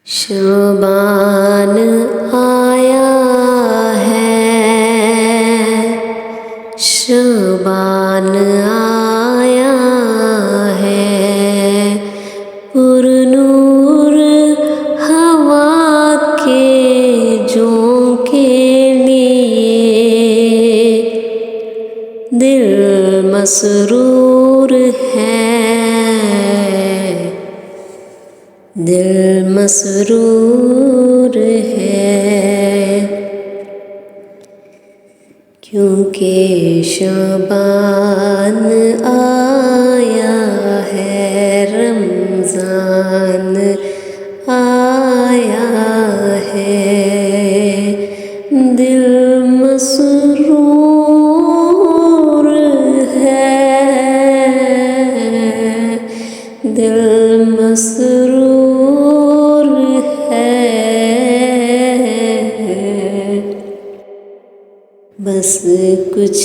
शबान आया है, शबान आया है, पुरनूर हवा के झोंके लिए दिल मसरूर है, दिल मसरूर है, क्योंकि शबान आया है, रमज़ान आया है, दिल मसरूर है, दिल मसरूर है। बस कुछ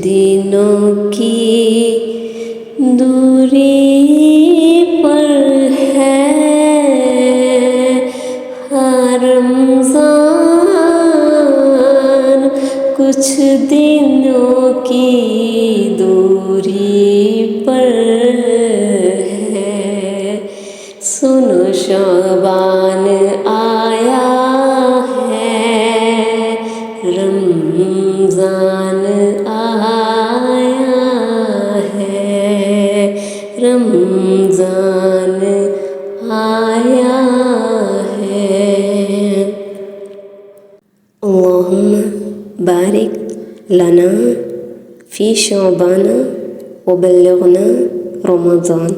दिनों की दूरी पर है रमज़ान, कुछ दिनों की दूरी पर है। सुनो शबान आया है, रमज़ान आया है, रमज़ान आया है। अल्लाहुम्मा बारिक लना फ़ी शअबान व बल्लिग़ना रमज़ान।